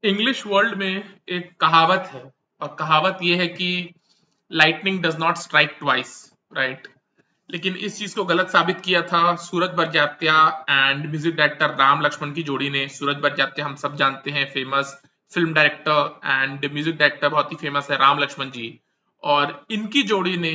English world में एक कहावत है और कहावत ये है कि lightning does not strike twice, right. लेकिन इस चीज को गलत साबित किया था Suraj Barjatya and music director Ram Laxman की जोड़ी ने। सूरज बड़जात्या हम सब जानते हैं, famous film director, and music director बहुत ही फेमस है राम लक्ष्मण जी। और इनकी जोड़ी ने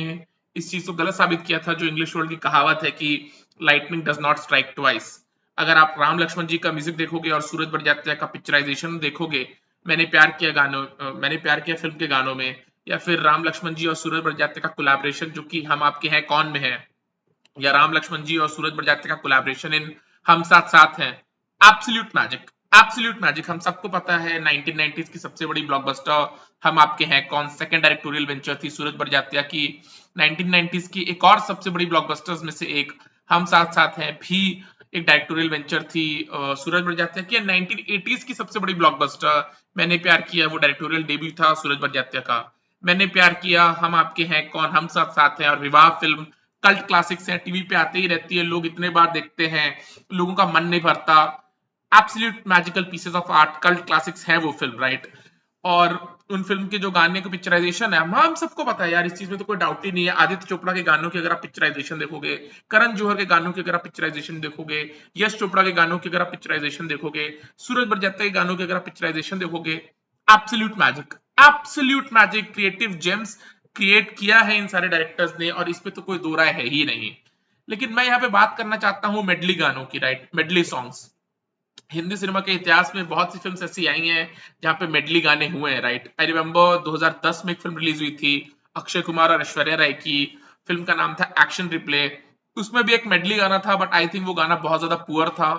इस चीज को गलत साबित किया था, जो इंग्लिश वर्ल्ड की कहावत है कि lightning does not strike twice. अगर आप राम लक्ष्मण जी का म्यूजिक देखोगे और सूरज बड़जात्या का पिक्चराइजेशन देखोगे, मैंने प्यार किया फिल्म के गानों में, या फिर राम लक्ष्मण जी और सूरज बड़जात्या का कोलैबोरेशन जो कि हम आपके हैं कौन में है, या राम लक्ष्मण जी और सूरज बड़जात्या का कोलैबोरेशन इन हम साथ साथ हैं, एब्सोल्यूट मैजिक। Absolute magic. हम सबको पता है 1990s की सबसे बड़ी ब्लॉकबस्टर हम आपके हैं कौन सेकंड डायरेक्टोरियल वेंचर थी सूरज बड़जात्या की। 1990s की एक और सबसे बड़ी ब्लॉकबस्टर्स में से एक हम साथ साथ हैं भी एक डायरेक्टोरियल वेंचर थी सूरज बड़जात्या की। 1980s की सबसे बड़ी ब्लॉकबस्टर मैंने प्यार किया, वो डायरेक्टोरियल डेब्यू था सूरज बड़जात्या का। मैंने प्यार किया, हम आपके हैं कौन, हम साथ साथ हैं और विवाह फिल्म कल्ट क्लासिक्स हैं, टीवी पे आते ही रहती है, लोग इतने बार देखते हैं, लोगों का मन नहीं भरता। Absolute magical pieces of art, cult classics है वो फिल्म, राइट। और उन फिल्म के जो गाने का पिक्चराइजेशन है, हम सबको पता है यार, इस चीज में तो कोई डाउट ही नहीं है। आदित्य चोपड़ा के गानों की अगर आप पिक्चराइजेशन देखोगे, करण जौहर के गानों की अगर आप पिक्चराइजेशन देखोगे, यश चोपड़ा के गानों की अगर आप पिक्चराइजेशन देखोगे, सूरज बड़जात्या के गानों की अगर आप पिक्चराइजेशन देखोगे, absolute magic. Absolute magic, creative James create किया है इन सारे डायरेक्टर्स ने, और इस पे तो कोई दो राय है ही नहीं। लेकिन मैं यहाँ पे बात करना चाहता हूँ मेडली गानों की, right, medley songs. Hindi cinema के इतिहास में बहुत सी फिल्म्स ऐसी आई हैं जहां पे मेडली गाने हुए हैं, राइट। आई रिमेम्बर 2010 में एक फिल्म रिलीज हुई थी अक्षय कुमार और ऐश्वर्या राय की। फिल्म का नाम था एक्शन रिप्ले। उसमें भी एक मेडली गाना था, बट आई थिंक वो गाना बहुत ज्यादा पुअर था।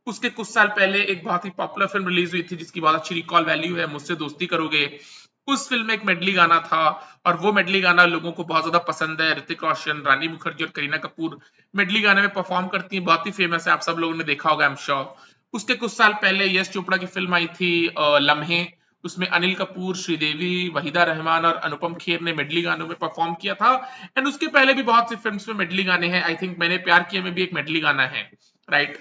उसके कुछ साल पहले एक बहुत ही पॉपुलर फिल्म रिलीज हुई थी जिसकी बहुत अच्छी रिकॉल वैल्यू है, मुझसे दोस्ती करोगे। उस फिल्म में एक मेडली गाना था, और वो मेडली गाना लोगों को बहुत ज्यादा पसंद है। ऋतिक रोशन, रानी मुखर्जी और करीना कपूर मेडली गाने में परफॉर्म करती हैं, बहुत ही फेमस है, आप सब लोगों ने देखा होगा आई एम श्योर। उसके कुछ साल पहले यश चोपड़ा की फिल्म आई थी लम्हे। उसमें अनिल कपूर, श्रीदेवी, वहीदा रहमान और अनुपम खेर ने मेडली गानों में परफॉर्म किया था। एंड उसके पहले भी बहुत सी फिल्म्स में मेडली गाने हैं। आई थिंक मैंने प्यार किया में भी एक मेडली गाना है, राइट।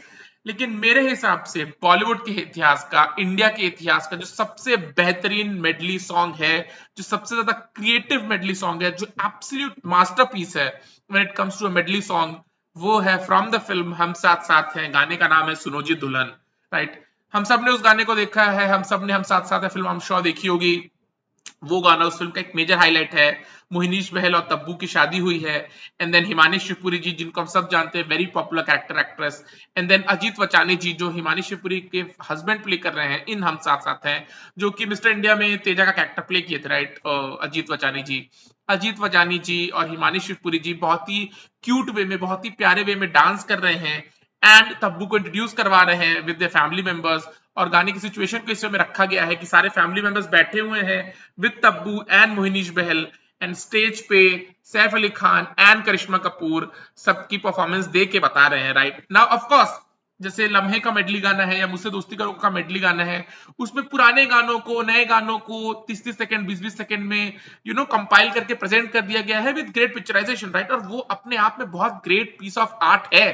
लेकिन मेरे हिसाब से बॉलीवुड के इतिहास का, इंडिया के इतिहास का जो सबसे बेहतरीन मेडली सॉन्ग है, जो सबसे ज्यादा क्रिएटिव मेडली सॉन्ग है, जो एब्सोल्यूट मास्टरपीस है when it comes to a medley song, वो है फ्रॉम द फिल्म हम साथ साथ हैं। गाने का नाम है सुनो जी दुल्हन, राइट। हम सब ने उस गाने को देखा है, हम सब ने हम साथ साथ है फिल्म हम श्योर देखी होगी। वो गाना उस फिल्म का एक मेजर हाईलाइट है। मोहिनीश बहल और तब्बू की शादी हुई है। एंड देन हिमानी शिवपुरी जी, जिनको हम सब जानते हैं, very popular character actress. And then Ajit Vachani ji, जो हिमानी शिवपुरी के हस्बैंड प्ले कर रहे हैं इन हम साथ साथ हैं, जो कि मिस्टर इंडिया में तेजा का कैरेक्टर प्ले किए थे, राइट, अजीत वचानी जी। अजीत वचानी जी और हिमानी शिवपुरी जी बहुत ही क्यूट वे में, बहुत ही प्यारे वे में डांस कर रहे हैं, एंड तब्बू को इंट्रोड्यूस करवा रहे हैं विद द फैमिली मेंबर्स। और गाने की सिचुएशन को इस वे में रखा गया है कि सारे फैमिली मेंबर्स बैठे हुए हैं with Tabu and Mohnish Bahl, and stage पे सैफ अली खान एंड करिश्मा कपूर सबकी परफॉर्मेंस दे के बता रहे हैं, राइट। नाउ ऑफ कोर्स, जैसे लम्हे का मेडली गाना है या मुझसे दोस्ती करो का मेडली गाना है, उसमें पुराने गानों को, नए गानों को 30-30 सेकंड, 20-20 सेकंड में कंपाइल करके प्रेजेंट कर दिया गया है विद ग्रेट पिक्चराइजेशन, राइट। और वो अपने आप में बहुत ग्रेट पीस ऑफ आर्ट है।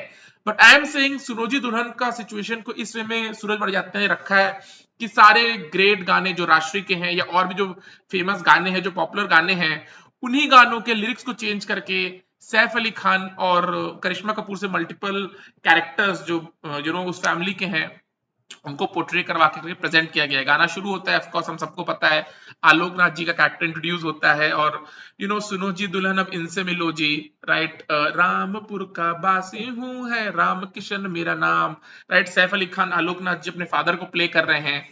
बट आई एम सेइंग सुनोजी दुल्हन का सिचुएशन को इस वे में सूरज बड़जात्या ने रखा है कि सारे ग्रेट गाने जो राष्ट्रीय के हैं या और भी जो फेमस गाने हैं, जो पॉपुलर गाने हैं, उन्हीं गानों के लिरिक्स को चेंज करके सैफ अली खान और करिश्मा कपूर से मल्टीपल कैरेक्टर्स जो उस फैमिली के हैं, उनको पोर्ट्रे करवा के प्रेजेंट किया गया है। गाना शुरू होता है, ऑफ कोर्स हम सबको पता है, आलोकनाथ जी का कैरेक्टर इंट्रोड्यूस होता है, और सुनो जी दुल्हन अब इनसे मिलो जी, राइट। रामपुर का बासी हूं, है राम किशन मेरा नाम, राइट। सैफ अली खान, आलोकनाथ जी अपने फादर को प्ले कर रहे हैं।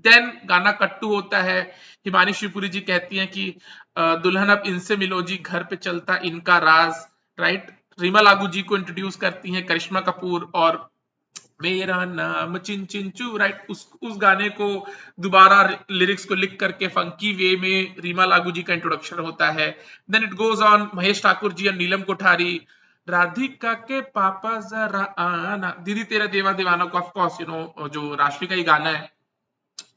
देन गाना कट्टू होता है। हिमानी शिवपुरी जी कहती हैं कि दुल्हन अब इनसे मिलो जी, घर पे चलता इनका राज, राइट। रीमा लागू जी को इंट्रोड्यूस करती हैं करिश्मा कपूर, और मेरा नाम चिन चिंचू, राइट। उस गाने को दोबारा लिरिक्स को लिख करके फंकी वे में रीमा लागू जी का इंट्रोडक्शन होता है। Then it goes on, Mahesh Thakur ji और नीलम कोठारी, राधिका के पापा जरा आना, दीदी तेरा देवा दीवाना को, ऑफ कोर्स जो राष्ट्रीय का ही गाना है,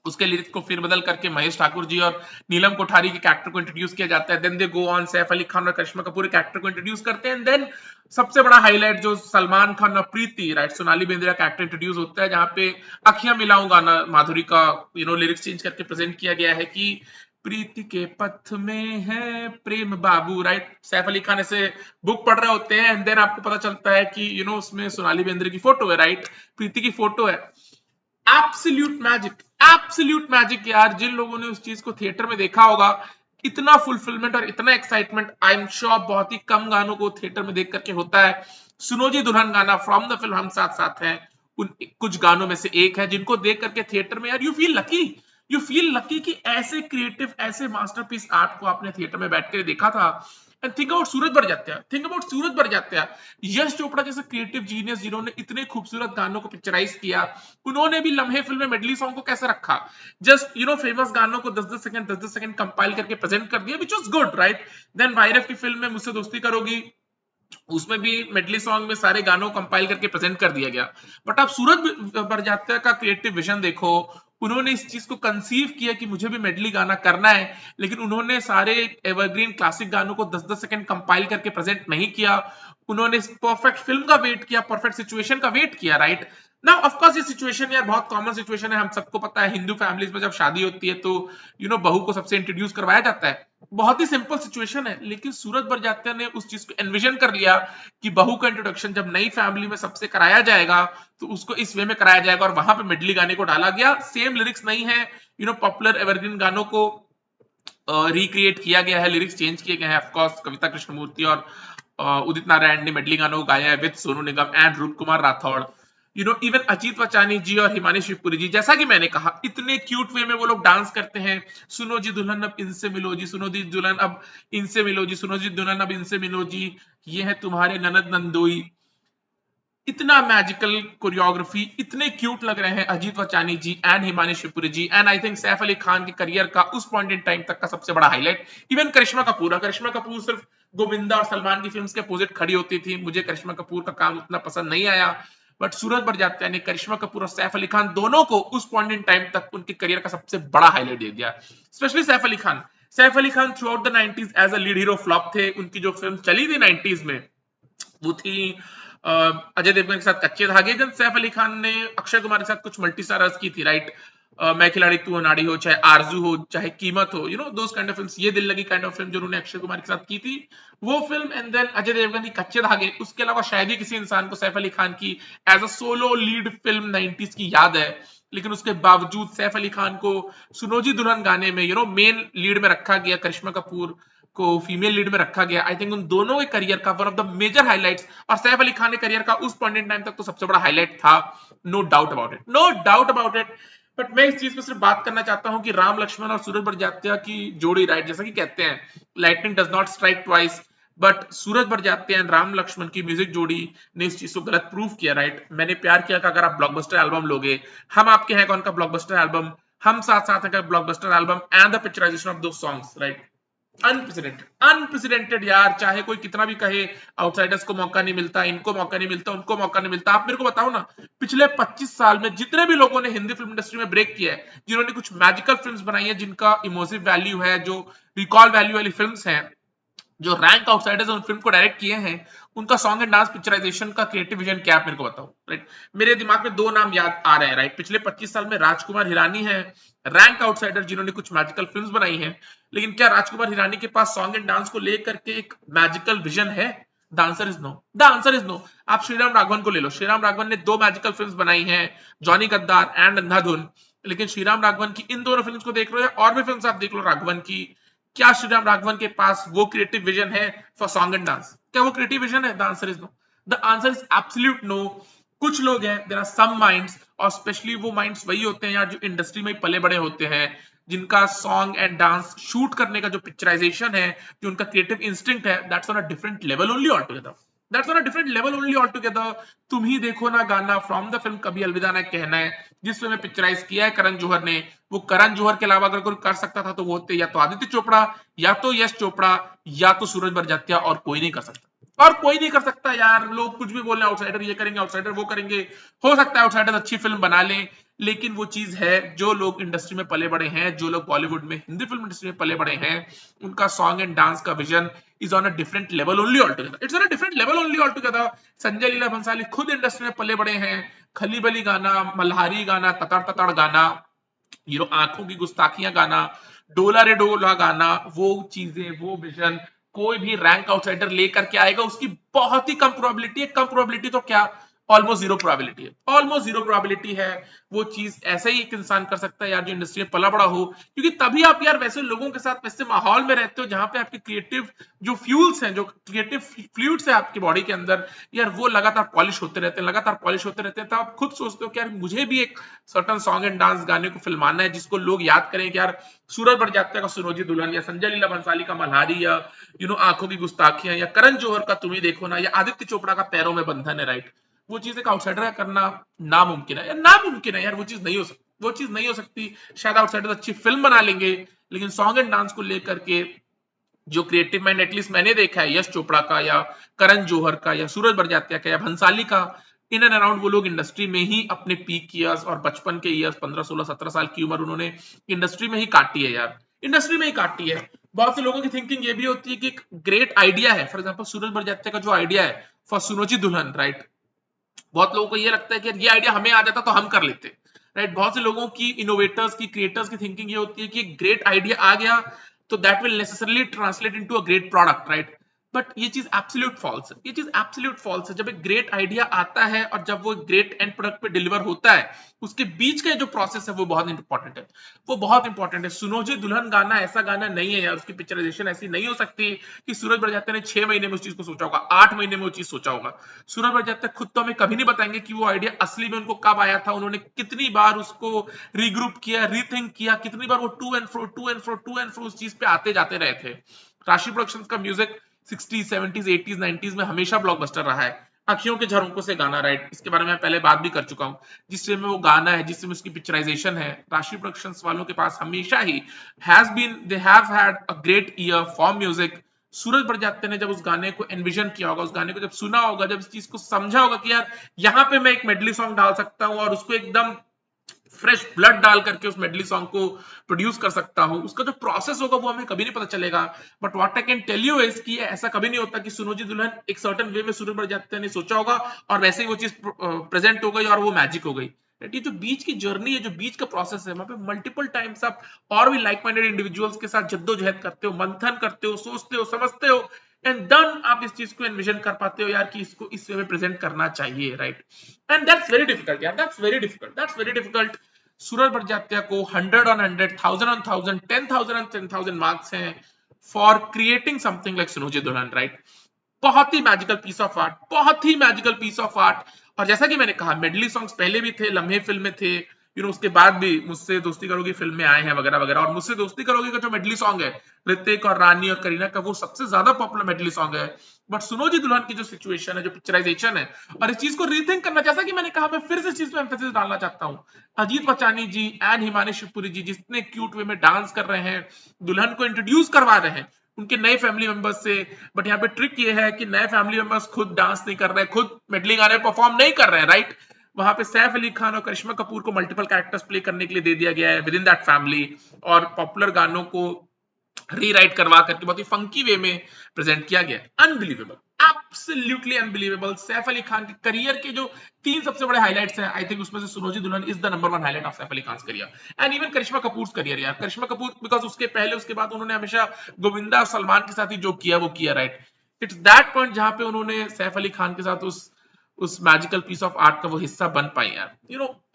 उसके लिरिक्स को फिर बदल करके महेश ठाकुर जी और नीलम कोठारी के कैरेक्टर को इंट्रोड्यूस किया जाता है। Then they go on, Saif Ali Khan और करिश्मा कपूर के कैरेक्टर को इंट्रोड्यूस करते हैं। देन सबसे बड़ा हाईलाइट जो सलमान खान और प्रीति, राइट, सोनाली बेंद्रे का कैरेक्टर इंट्रोड्यूस होता है, जहां पे अखियां मिलाऊं गाना माधुरी का लिरिक्स चेंज करके प्रेजेंट किया गया है कि प्रीति के पथ में है प्रेम बाबू, राइट। सैफ अली खान ऐसे बुक पढ़ रहे होते हैं एंड देन आपको पता चलता है कि उसमें सोनाली बेंद्रे की फोटो है, राइट, प्रीति की फोटो है। एब्सोल्यूट मैजिक, एब्सोल्यूट मैजिक यार। जिन लोगों ने उस चीज को थिएटर में देखा होगा, इतना फुलफिलमेंट और इतना एक्साइटमेंट आई एम श्योर बहुत ही कम गानों को थिएटर में देख करके होता है। सुनो जी दुल्हन गाना फ्रॉम द फिल्म हम साथ साथ हैं उन कुछ गानों में से एक है जिनको देख करके थिएटर में यार यू फील लकी कि ऐसे क्रिएटिव, ऐसे मास्टरपीस आर्ट को आपने थिएटर में बैठ कर देखा था। And think about Suraj Barjatya, think about Suraj Barjatya, Yash Chopra जैसे क्रिएटिव जीनियस जिन्होंने इतने खूबसूरत गानों को पिक्चराइज किया, उन्होंने भी लम्हे फिल्म में मेडली सॉन्ग को कैसे रखा, जस्ट फेमस गानों को 10-10 सेकंड कंपाइल करके प्रेजेंट कर दिया, which was good, right. Then वायरस की फिल्म में मुझसे दोस्ती करोगी, उसमें भी मेडली सॉन्ग में सारे गानों को कंपाइल करके प्रेजेंट कर दिया गया। बट आप सूरज बड़जात्या का क्रिएटिव विजन देखो, उन्होंने इस चीज को कंसीव किया कि मुझे भी मेडली गाना करना है, लेकिन उन्होंने सारे एवरग्रीन क्लासिक गानों को 10-10 सेकंड कंपाइल करके प्रेजेंट नहीं किया। उन्होंने परफेक्ट फिल्म का वेट किया, परफेक्ट सिचुएशन का वेट किया, राइट ना। ऑफ कोर्स ये सिचुएशन यार बहुत कॉमन सिचुएशन है, हम सबको पता है। हिंदू फैमिलीज में जब शादी होती है तो बहू को सबसे इंट्रोड्यूस करवाया जाता है, बहुत ही सिंपल सिचुएशन है। लेकिन सूरज बड़जात्या ने उस चीज को एनविजन कर लिया कि बहू का इंट्रोडक्शन जब नई फैमिली में सबसे कराया जाएगा तो उसको इस वे में कराया जाएगा, और वहां पे मिडली गाने को डाला गया। सेम लिरिक्स नहीं है, पॉपुलर एवरग्रीन गानों को रिक्रिएट किया गया है, लिरिक्स चेंज किए गए हैं। ऑफकोर्स कविता कृष्णमूर्ति और उदित नारायण ने मेडली गानों को गाया है विद सोनू निगम एंड रूप कुमार राठौड़। इवन अजीत वचानी जी और हिमानी शिवपुरी जी, जैसा कि मैंने कहा, इतने क्यूट वे में वो लोग डांस करते हैं। सुनो जी दुल्हन अब इनसे मिलो जी, सुनो जी दुल्हन अब इनसे मिलो जी, सुनो जी दुल्हन अब इनसे मिलो जी, ये है तुम्हारे ननद नंदोई। इतना मैजिकल कोरियोग्राफी, इतने क्यूट लग रहे हैं Ajit Vachani ji and Himani Shivpuri ji. And I think Saif Ali Khan के करियर का उस पॉइंट इन टाइम तक का सबसे बड़ा हाईलाइट। इवन करिश्मा कपूर सिर्फ गोविंदा और सलमान की फिल्म्स के अपोजिट खड़ी होती थी, मुझे करिश्मा कपूर का काम उतना पसंद नहीं आया। बट सूरज बड़जात्या ने करिश्मा कपूर और सैफ अली खान दोनों को उस पॉइंट इन टाइम तक उनके करियर का सबसे बड़ा हाईलाइट दे दिया। Specially Saif Ali Khan. Saif Ali Khan throughout the 90s as a lead hero flop थे। उनकी जो फिल्म चली थी 90s में वो थी अजय देवगन के साथ कच्चे धागे। जब सैफ अली खान ने अक्षय कुमार के साथ कुछ मल्टी स्टारर्स की थी, राइट, मैं खिलाड़ी तू अनाड़ी हो, चाहे आरजू हो, चाहे कीमत हो, दोस काइंड ऑफ फिल्म्स, ये दिल लगी काइंड ऑफ फिल्म जो उन्होंने अक्षय कुमार के साथ की थी, वो film. And then Ajay Devgn की कच्चे धागे। उसके अलावा शायद ही किसी इंसान को सैफ अली खान की as a solo lead film 90s की याद है, लेकिन उसके बावजूद सैफ अली खान को सुनो जी दुल्हन गाने में मेन लीड में रखा गया, करिश्मा कपूर को फीमेल लीड में रखा गया। आई थिंक उन दोनों के करियर का one of the major highlights, और सैफ अली खान के करियर का उस पॉइंट इन टाइम तक तो सबसे बड़ा हाईलाइट था, no doubt about it, no doubt about it. But मैं इस चीज पे सिर्फ बात करना चाहता हूं कि राम लक्ष्मण और सूरज बड़जात्या की जोड़ी, राइट, जैसा कि कहते हैं lightning does not strike twice, but Sooraj Barjatya and Ram Laxman की म्यूजिक जोड़ी ने इस चीज को गलत प्रूव किया, राइट। मैंने प्यार किया का अगर आप ब्लॉकबस्टर एल्बम लोगे, हम आपके हैं कौन का ब्लॉकबस्टर एल्बम, हम साथ साथ हैं का blockbuster album and the picturisation of दो सॉन्ग्स, राइट, अनप्रेसिडेंटेड यार। चाहे कोई कितना भी कहे आउटसाइडर्स को मौका नहीं मिलता, इनको मौका नहीं मिलता, उनको मौका नहीं मिलता, आप मेरे को बताओ ना, पिछले 25 साल में जितने भी लोगों ने हिंदी फिल्म इंडस्ट्री में ब्रेक किया है, जिन्होंने कुछ मैजिकल फिल्म्स बनाई है, जिनका इमोसिव वैल्यू है, जो रिकॉल वैल्यू वाली फिल्म्स हैं, जो रैंक आउटसाइडर्स उन फिल्म को डायरेक्ट किए हैं, उनका सॉन्ग एंड डांस पिक्चराइजेशन का क्रिएटिव विजन क्या है, मेरे को बताओ, राइट। मेरे दिमाग में दो नाम याद आ रहे हैं, राइट। पिछले 25 साल में राजकुमार हिरानी है, रैंक आउटसाइडर, जिन्होंने कुछ मैजिकल फिल्म्स बनाई हैं, लेकिन क्या राजकुमार हिरानी के पास सॉन्ग एंड डांस को लेकर के एक मैजिकल विजन है? The answer is no, the answer is no. आप श्रीराम राघवन को ले लो, श्रीराम राघवन ने 2 मैजिकल फिल्म्स बनाई हैं, जॉनी गद्दार एंड अंधाधुन। लेकिन श्रीराम राघवन की इन दोनों फिल्म्स को देख लो, या और भी फिल्म्स आप देख लो राघवन की, क्या श्रीराम राघवन के पास वो क्रिएटिव विजन है फॉर सॉन्ग एंड डांस? क्या वो क्रिएटिव विजन है? The answer is no, the answer is absolute no. कुछ लोग हैं, देयर आर सम माइंड्स, और स्पेशली वो माइंड्स वही होते हैं यार जो इंडस्ट्री में पले बड़े होते हैं, जिनका सॉन्ग एंड डांस शूट करने का जो पिक्चराइजेशन है, जो उनका क्रिएटिव इंस्टिंक्ट है, that's on a different level only all together, that's on a different level only all together. तुम ही देखो ना गाना फ्रॉम द फिल्म कभी अलविदा ना कहना है, जिस फिल्म में पिक्चराइज किया है करण जौहर ने, वो करण जौहर के अलावा अगर कोई कर सकता था तो वो होते या तो आदित्य चोपड़ा, या तो यश चोपड़ा, या तो सूरज बड़जात्या, और कोई नहीं कर सकता, और कोई नहीं कर सकता यार। लोग कुछ भी बोल रहे हैं, आउटसाइडर ये करेंगे, आउटसाइडर वो करेंगे, हो सकता है आउटसाइडर अच्छी फिल्म बना ले, लेकिन वो चीज है, जो लोग इंडस्ट्री में पले बड़े हैं, जो लोग बॉलीवुड में, हिंदी फिल्म इंडस्ट्री में पले बड़े हैं, उनका सॉन्ग एंड डांस का vision is on a different level only all together, it's on a different level only all together. Sanjay Leela Bhansali खुद इंडस्ट्री में पले बड़े हैं, खली बली गाना, मल्हारी गाना, ततड़ ततड़ गाना, आंखों की गुस्ताखियां गाना, डोला रे डोला गाना, वो चीजें, वो विजन कोई भी रैंक आउटसाइडर लेकर के आएगा, उसकी बहुत ही कम प्रोबेबिलिटी है। कम प्रोबेबिलिटी तो क्या, ऑलमोस्ट जीरो प्रोबेबिलिटी है, ऑलमोस्ट जीरो प्रोबेबिलिटी है। वो चीज ऐसे ही एक इंसान कर सकता है यार जो इंडस्ट्री में पला बड़ा हो, क्योंकि तभी आप यार वैसे लोगों के साथ, वैसे माहौल में रहते हो जहां पे आपके क्रिएटिव जो फ्यूल्स हैं, जो क्रिएटिव फ्लूइड्स है आपकी बॉडी के अंदर, यार वो लगातार पॉलिश होते रहते हैं, लगातार पॉलिश होते रहते हैं। तो आप खुद सोचते हो कि यार मुझे भी एक सर्टन सॉन्ग एंड डांस गाने को फिल्माना है जिसको लोग याद करें कि यार सूरज बड़जात्या का सुनो जी दुल्हन, या संजय लीला भंसाली का मल्हारी, या आंखों की गुस्ताखियां, या करण जौहर का तुम ही देखो ना, या आदित्य चोपड़ा का पैरों में बंधन है, राइट। वो चीज एक आउटसाइडर का करना नामुमकिन है यार, नामुमकिन है यार, वो चीज नहीं हो सकती, वो चीज नहीं हो सकती। शायद आउटसाइडर अच्छी फिल्म बना लेंगे, लेकिन सॉन्ग एंड डांस को लेकर के जो क्रिएटिव माइंड एटलीस्ट मैंने देखा है, यश चोपड़ा का या करण जौहर का या सूरज बड़जात्या का या भंसाली का, इन एंड अराउंड वो लोग इंडस्ट्री में ही अपने पीक ईयर्स और बचपन के ईयर्स, 15 16 17 साल की उम्र उन्होंने इंडस्ट्री में ही काटी है यार, इंडस्ट्री में ही काटी है। बहुत से लोगों की थिंकिंग ये भी होती है कि एक ग्रेट आइडिया है, फॉर एग्जाम्पल सूरज बड़जात्या का जो आइडिया है फॉर सुनोची दुल्हन, राइट, बहुत लोगों को ये लगता है कि ये आइडिया हमें आ जाता तो हम कर लेते, राइट। बहुत से लोगों की, इनोवेटर्स की, क्रिएटर्स की थिंकिंग ये होती है कि ग्रेट आइडिया आ गया तो that will necessarily translate into a great product, right. But ये चीज एब्सोल्यूट फॉल्स है, ये चीज एब्सोल्यूट फॉल्स है। जब एक ग्रेट आइडिया आता है और जब वो ग्रेट एंड प्रोडक्ट पे डिलीवर होता है, उसके बीच का जो प्रोसेस है वो बहुत इंपॉर्टेंट है, वो बहुत इंपॉर्टेंट है। सुनो जी दुल्हन गाना ऐसा गाना नहीं है यार, उसकी पिक्चराइजेशन ऐसी नहीं हो सकती कि सूरज बड़जात्या ने 6 महीने में उस चीज को सोचा होगा, 8 महीने में वो चीज सोचा होगा। सूरज बड़जात्या खुद तो हमें कभी नहीं बताएंगे कि वो आइडिया असली में उनको कब आया था, उन्होंने कितनी बार उसको रीग्रुप किया, रीथिंक किया, कितनी बार वो to and fro to and fro to and fro उस चीज पे आते जाते रहे थे। राशि प्रोडक्शंस का music 60s 70s 80s 90s में हमेशा ब्लॉकबस्टर रहा है। अखियों के झरोकों से गाना, राइट, इसके बारे में मैं पहले बात भी कर चुका हूं। जिस वे में वो गाना है, जिस में उसकी पिक्चराइजेशन है, राशि प्रोडक्शंस वालों के पास हमेशा ही they have had a great year for music. Suraj Barjatya ने जब उस गाने को एनविजन किया होगा, उस गाने को जब सुना होगा, जब इस चीज को समझा होगा कि यार यहाँ पे मैं एक मेडली सॉन्ग डाल सकता हूँ और उसको एकदम फ्रेश ब्लड डाल करके उस मेडली सॉन्ग को प्रोड्यूस कर सकता हूं, उसका जो प्रोसेस होगा वो हमें कभी नहीं पता चलेगा। But what I can tell you is कि ऐसा कभी नहीं होता कि सुनो जी दुल्हन एक सर्टेन वे में सूरज बड़जात्या ने सोचा होगा और वैसे ही वो चीज प्रेजेंट हो गई और वो मैजिक हो गई। ये जो बीच की जर्नी है, जो बीच का प्रोसेस है, वहां पे मल्टीपल टाइम्स आप और भी लाइक माइंडेड इंडिविजुअल्स के साथ जद्दोजहद करते हो, मंथन करते हो, सोचते हो, समझते हो, एंड देन आप इस चीज को एनविजन कर पाते हो यार कि इसको इस वे में प्रेजेंट करना चाहिए, right. And that's very difficult यार, that's very difficult, that's very difficult. Suraj Barjatya को 100 on 100, 1000 on 1000, 10,000 on 10,000 मार्क्स हैं फॉर क्रिएटिंग समथिंग लाइक सुनो जी दुल्हन, राइट। बहुत ही मैजिकल पीस ऑफ आर्ट, बहुत ही मैजिकल पीस ऑफ आर्ट। और जैसा कि मैंने कहा, मेडली सॉन्ग्स पहले भी थे, लम्हे फिल्म में थे, उसके बाद भी मुझसे दोस्ती करोगी फिल्म में आए हैं वगैरह वगैरह। और मुझसे दोस्ती करोगी का जो मेडली सॉन्ग है ऋतिक और रानी और करीना का, वो सबसे ज्यादा पॉपुलर मेडली सॉन्ग है। बट सुनो जी दुल्हन की जो सिचुएशन है, जो पिक्चराइजेशन है, और इस चीज को रीथिंक करना, जैसा कि मैंने कहा, मैं फिर से इस चीज पे एम्फेसिस डालना चाहता हूँ। अजीत बचानी जी एंड हिमानी शिवपुरी जी जितने क्यूट वे में डांस कर रहे हैं, दुल्हन को इंट्रोड्यूस करवा रहे हैं उनके नए फैमिली मेंबर्स से। बट यहाँ पे ट्रिक ये है कि नए फैमिली मेंबर्स खुद डांस नहीं कर रहे, खुद मेडलिंग गाने परफॉर्म नहीं कर रहे हैं, राइट। वहां पे सैफ अली खान और करिश्मा कपूर को मल्टीपल कैरेक्टर्स प्ले करने के लिए दे दिया गया है विद इन दैट फैमिली, और पॉपुलर गानों को रीराइट करवा करके बहुत ही फंकी वे में प्रेजेंट किया गया। Unbelievable, absolutely unbelievable. Saif Ali Khan के करियर के जो 3 सबसे बड़े हाइलाइट्स हैं, आई थिंक उसमें से Suno Ji Dulhan is the number 1 highlight of Saif Ali Khan career. And even Karisma Kapoor career यार, करिश्मा कपूर बिकॉज उसके पहले उसके बाद उन्होंने हमेशा गोविंदा और सलमान के साथ ही जो किया वो किया, राइट। इट्स दैट पॉइंट जहां पे उन्होंने सैफ अली खान के साथ उस मैजिकल पीस ऑफ आर्ट का वो हिस्सा बन पाए यार।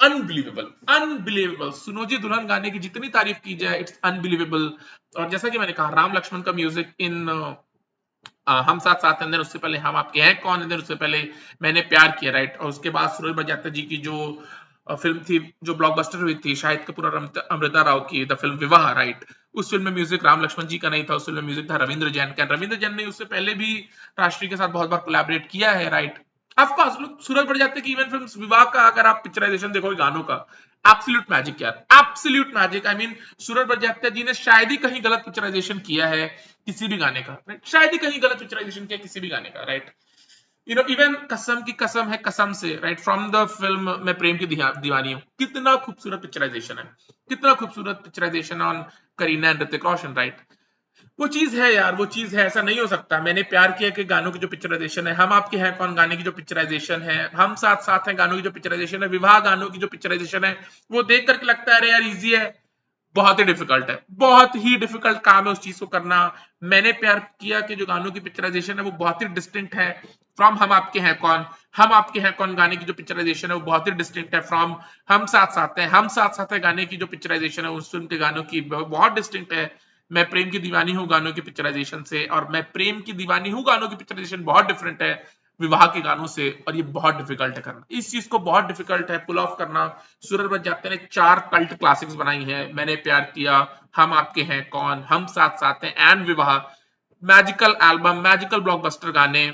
Unbelievable, unbelievable. सुनो जी दुल्हन गाने की जितनी तारीफ की जाए, इट्स अनबिलीवेबल। और जैसा कि मैंने कहा, राम लक्ष्मण का म्यूजिक इन हम साथ साथ हैं, उससे पहले हम आपके हैं कौन, उससे पहले मैंने प्यार किया, राइट। और उसके बाद सूरज बड़जात्या जी की जो फिल्म थी, जो ब्लॉकबस्टर हुई थी, शाहिद कपूर और अमृता राव की, द फिल्म विवाह, राइट। उस फिल्म में म्यूजिक राम लक्ष्मण जी का नहीं था, उस फिल्म में म्यूजिक था रविंद्र जैन का। रविंद्र जैन ने उससे पहले भी राष्ट्रीय के साथ बहुत बार कोलैबोरेट किया है, राइट। ऑफकोर्स लोग सूरज बड़जात्या की इवन फिल्म विवाह का अगर आप पिक्चराइजेशन देखोगे गानों का, एब्सोल्यूट मैजिक यार, एब्सोल्यूट मैजिक। आई मीन सूरज बड़जात्या जी ने शायद ही कहीं गलत पिक्चराइजेशन किया है किसी भी गाने का, राइट। शायद ही कहीं गलत पिक्चराइजेशन किया किसी भी गाने का, राइट। इवन कसम की कसम है कसम से, राइट, फ्रॉम द फिल्म मैं प्रेम की दीवानी हूँ, कितना खूबसूरत पिक्चराइजेशन है, कितना खूबसूरत picturisation on Kareena and Hrithik Roshan, right. वो चीज है यार, वो चीज है, ऐसा नहीं हो सकता। मैंने प्यार किया कि गानों की जो पिक्चराइजेशन है, हम आपके हैं कौन गाने की जो पिक्चराइजेशन है, हम साथ साथ हैं गानों की जो पिक्चराइजेशन है, विवाह गानों की जो पिक्चराइजेशन है, वो देख करके लगता है अरे यार इजी है। बहुत ही डिफिकल्ट है, बहुत ही डिफिकल्ट काम है उस चीज को करना। मैंने प्यार किया कि जो गानों की पिक्चराइजेशन है वो बहुत ही डिस्टिंक्ट है फ्रॉम हम आपके हैं कौन। हम आपके हैं कौन गाने की जो पिक्चराइजेशन है वो बहुत ही डिस्टिंक्ट है फ्रॉम हम साथ साथ हैं। हम साथ साथ है गाने की जो पिक्चराइजेशन है उस फिल्म के गानों की बहुत डिस्टिंक्ट है। मैं प्रेम की दीवानी हूँ गानों की पिक्चराइजेशन से, और मैं प्रेम की दीवानी हूँ गानों की पिक्चराइजेशन बहुत डिफरेंट है विवाह के गानों से, और ये बहुत डिफिकल्ट है करना, इस चीज को बहुत डिफिकल्ट है पुल ऑफ करना। सूरज बच जाते ने 4 कल्ट क्लासिक्स बनाई हैं, मैंने प्यार किया, हम आपके हैं कौन, हम साथ साथ हैं एंड विवाह। मैजिकल एल्बम, मैजिकल ब्लॉकबस्टर गाने,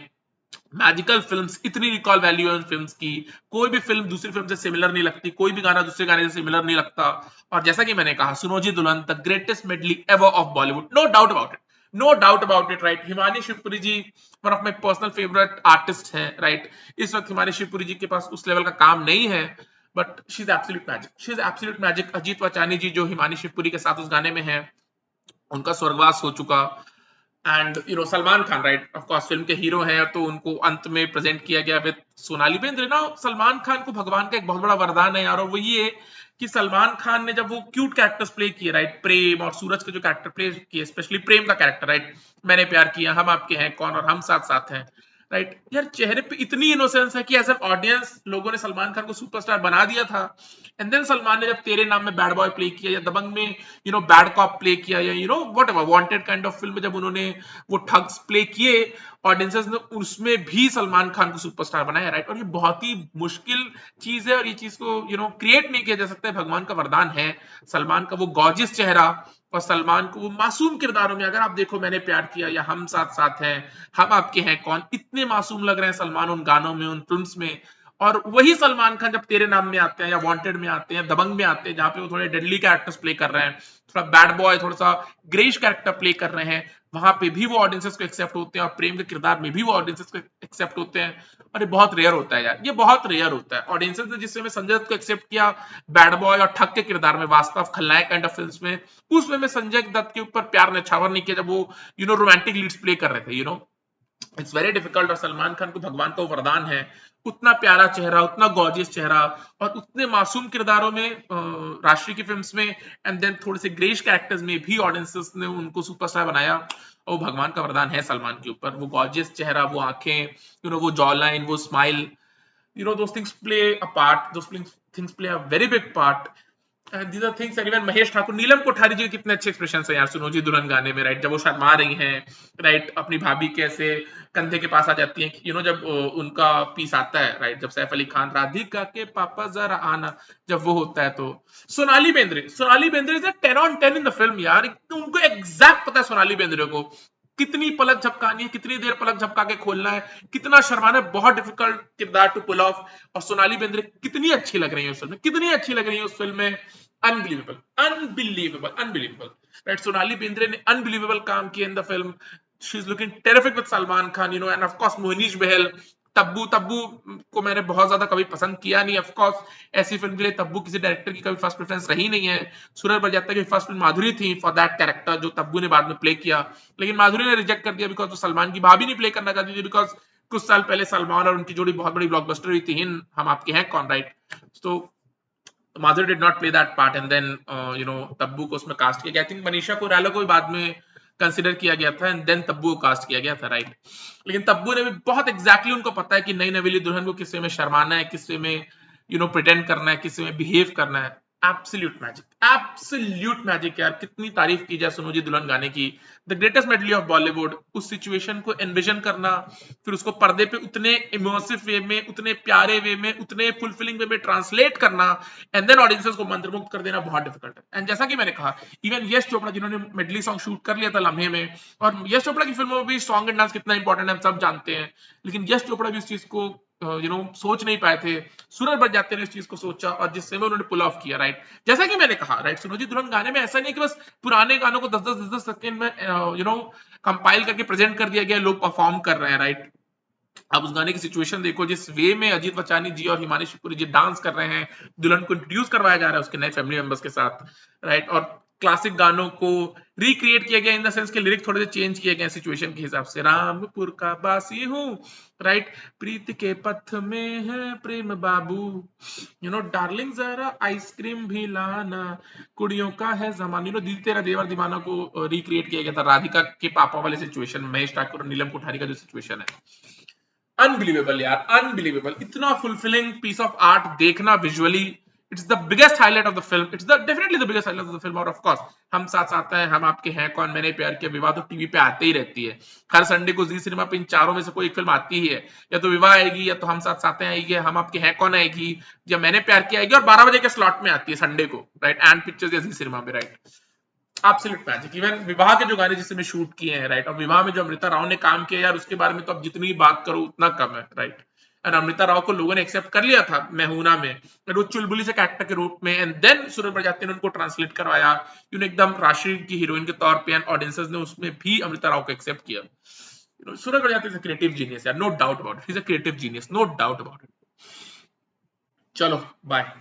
मैजिकल फिल्म्स, इतनी रिकॉल वैल्यू है उन फिल्म्स की, कोई भी फिल्म दूसरी फिल्म से सिमिलर नहीं लगती, कोई भी गाना दूसरे गाने से सिमिलर नहीं लगता। और जैसा कि मैंने कहा, Suno Ji Dulhan the greatest medley ever of Bollywood, no doubt about it, no doubt about it, right. Himani Shivpuri ji one of my personal favourite artist हैं, राइट। इस वक्त हिमानी शिवपुरी जी के पास उस लेवल का काम नहीं है, but she is absolute magic, she is absolute magic. Ajit Vachani ji जो हिमानी शिवपुरी के साथ उस गाने में है, उनका स्वर्गवास हो चुका। And Salman Khan, right, of course film के हीरो हैं, तो उनको अंत में प्रेजेंट किया गया विद सोनाली बेंद्रे ना। सलमान खान को भगवान का एक बहुत बड़ा वरदान है यार, और वो ये कि सलमान खान ने जब वो क्यूट कैरेक्टर्स प्ले किए, राइट, प्रेम और सूरज के जो कैरेक्टर प्ले किए, स्पेशली प्रेम का कैरेक्टर, राइट, मैंने प्यार किया, हम आपके हैं कौन और हम साथ साथ हैं, राइट, यार चेहरे पे इतनी इनोसेंस है कि एज एन ऑडियंस लोगों ने सलमान खान को सुपरस्टार बना दिया था। एंड देन सलमान ने जब तेरे नाम में बैड बॉय प्ले किया, या दबंग में बैड कॉप प्ले किया, या what ever wanted kind of film में जब उन्होंने वो ठग्स प्ले किए, ऑडियंसेस ने उसमें भी सलमान खान को सुपरस्टार बनाया, राइट। और ये बहुत ही मुश्किल चीज है, और ये चीज को क्रिएट नहीं किया जा सकता है, भगवान का वरदान है सलमान का वो गॉर्जियस चेहरा, और सलमान को वो मासूम किरदारों में, अगर आप देखो मैंने प्यार किया या हम साथ साथ हैं, हम आपके हैं कौन, इतने मासूम लग रहे हैं सलमान उन गानों में, उन फिल्म्स में। और वही सलमान खान जब तेरे नाम में आते हैं, या वांटेड में आते हैं, दबंग में आते हैं, जहां पे वो थोड़े डेडली कैरेक्टर्स प्ले कर रहे हैं, थोड़ा बैड बॉय, थोड़ा सा ग्रेश कैरेक्टर प्ले कर रहे हैं, वहां पे भी वो ऑडियंसेस को एक्सेप्ट होते हैं, और प्रेम के किरदार में भी वो ऑडियंसेस को एक्सेप्ट होते हैं। और ये बहुत रेयर होता है यार, ये बहुत रेयर होता है। ऑडियंसेस ने जिस वे में संजय दत्त को एक्सेप्ट किया बैड बॉय और ठग के किरदार में, वास्तव खलनायक काइंड ऑफ फिल्म्स में, उस वे में संजय दत्त के ऊपर प्यार ने छावर नहीं किया जब वो रोमांटिक लीड्स प्ले कर रहे थे। It's very difficult. और सलमान खान को भगवान का वरदान है, उतना प्यारा चेहरा, उतना गॉर्जियस चेहरा, और उतने मासूम किरदारों में, राष्ट्रीय की फिल्म्स में, एंड देन थोड़े से ग्रेश कैरेक्टर्स में भी ऑडियंसेस ने उनको सुपरस्टार बनाया। और वो भगवान का वरदान है सलमान के ऊपर, वो गॉर्जियस चेहरा, वो आंखें, वो जॉ लाइन, वो smile, those things play a part, things play a very big part. These are things, even Mahesh Thakur, Neelam Kothari ji के कितने अच्छे एक्सप्रेशन है यार सुनो जी दुल्हन गाने में, राइट, जब वो शर्मा रही हैं, राइट, अपनी भाभी कैसे कंधे के पास आ जाती हैं, जब उनका पीस आता है, राइट, जब सैफ अली खान राधिका के पापा जरा आना, जब वो होता है, तो Sonali Bendre is 10 on 10 in the film यार, उनको एग्जैक्ट पता है सोनाली बेंद्रे को कितनी पलक झपकानी है, कितनी देर पलक झपका के खोलना है, कितना शर्माना है, बहुत डिफिकल्ट किरदार टू पुल ऑफ। और सोनाली बेंद्रे कितनी अच्छी लग रही है उस फिल्म में, कितनी अच्छी लग रही है उस फिल्म में, unbelievable, unbelievable, unbelievable, right. Sonali Bendre ने अनबिलीवेबल काम किया in the film. She is looking terrific with Salman Khan, and of course Mohnish Bahl. Tabu Tabu को मैंने बहुत ज्यादा कभी पसंद किया नहीं, ऑफ कोर्स ऐसी फिल्म के लिए तब्बू किसी डायरेक्टर की कभी फर्स्ट प्रेफरेंस रही नहीं है। सूरज बड़जात्या की फर्स्ट फिल्म माधुरी थी फॉर दैट कैरेक्टर, जो तब्बू ने बाद में प्ले किया, लेकिन माधुरी ने रिजेक्ट कर दिया बिकॉज वो सलमान की भाभी नहीं प्ले करना चाहती थी, बिकॉज कुछ साल पहले सलमान और उनकी जोड़ी बहुत बड़ी ब्लॉकबस्टर हुई थी इन हम आपके हैं कौन, राइट। तो Madhuri did not play that part, and then Tabu को उसमें कास्ट किया गया। आई थिंक मनीषा कोइराला को भी बाद में कंसिडर किया गया था, एंड देन तब्बू को कास्ट किया गया था, राइट। लेकिन तब्बू ने भी बहुत एग्जैक्टली उनको पता है कि नई नवेली दुल्हन को किस वे में शर्माना है, किस वे में प्रिटेंड करना है, किस वे में बिहेव करना है। एब्सोल्यूट मैजिक, एब्सोल्यूट मैजिक यार, कितनी तारीफ की जाए सुनो जी दुल्हन गाने की, the greatest medley of Bollywood. उस सिचुएशन को एनविजन करना, फिर उसको पर्दे पे उतने इमर्सिव वे में, उतने प्यारे वे में, उतने फुलफिलिंग वे में ट्रांसलेट करना, एंड देन ऑडियंसेस को मंत्रमुग्ध कर देना बहुत डिफिकल्ट है। एंड जैसा कि मैंने कहा, इवन यश चोपड़ा जिन्होंने मेडली सॉन्ग शूट कर लिया था लम्हे में, और यश चोपड़ा की फिल्मों में भी सॉन्ग एंड डांस कितना इंपॉर्टेंट है हम सब जानते हैं, लेकिन यश चोपड़ा भी इस चीज को सोच नहीं पाए थे। सूरज बड़जात्या ने इस चीज को सोचा, और जिससे में उन्होंने पुल ऑफ किया, राइट। जैसा कि मैंने कहा, राइट, सुनो जी दुल्हन गाने में ऐसा नहीं है कि बस पुराने गानों को 10-10 सेकंड में कंपाइल करके प्रेजेंट कर दिया गया, लोग परफॉर्म कर रहे हैं, राइट। आप उस गाने की सिचुएशन देखो, जिस वे में अजीत वचानी जी और हिमानी शिवपुरी जी डांस कर रहे हैं, दुल्हन को इंट्रोड्यूस करवाया जा रहा है उसके नए फैमिली मेंबर्स के साथ, राइट। और क्लासिक गानों को रिक्रिएट किया गया इन द सेंस के लिरिक थोड़े से चेंज किए गए सिचुएशन के हिसाब से। रामपुर का बासी हूँ, राइट, प्रीत के पथ में है प्रेम बाबू, डार्लिंग जरा आइसक्रीम भी लाना, कुड़ियों का है जमाना, दीदी तेरा देवर दीवाना को रिक्रिएट किया गया था राधिका के पापा वाले सिचुएशन, महेश ठाकुर और नीलम कोठारी का जो सिचुएशन है। अनबिलीवेबल यार, अनबिलीवेबल, इतना फुलफिलिंग पीस ऑफ आर्ट देखना visually, it's the biggest highlight of the film, it's the definitely the biggest highlight of the film. और ऑफ कोर्स हम साथ साथ हैं, हम आपके हैं कौन, मैंने प्यार किया, विवाह तो टीवी पे आते ही रहती है, हर संडे को जी सिनेमा पे इन चारों में से कोई एक फिल्म आती ही है, या तो विवाह आएगी, या तो हम साथ साथ हैं आएगी, हम आपके हैं कौन आएगी, या मैंने प्यार किया आएगी, और 12 बजे के स्लॉट में आती है संडे को, राइट, एंड पिक्चर्स या जी सिनेमा पे, राइट। Absolute magic. इवन विवाह के जो गाने जिसमें शूट किए हैं, राइट, और विवाह में जो अमृता राव ने काम किया यार, उसके बारे में तो अब जितनी बात करो उतना कम है, राइट। एंड अमृता राव को लोगों ने एक्सेप्ट कर लिया था मेहुना में, वो चुलबुली से कैरेक्टर के रूप में, एंड देन सूरज बड़जात्या ने उनको ट्रांसलेट करवाया एकदम राशि की हीरोइन के तौर पे, एंड ऑडियंसेस ने उसमें भी अमृता राव को एक्सेप्ट किया। Suraj Barjatya is a creative genius यार, no doubt about it, he is a creative genius, no doubt about it. चलो बाय।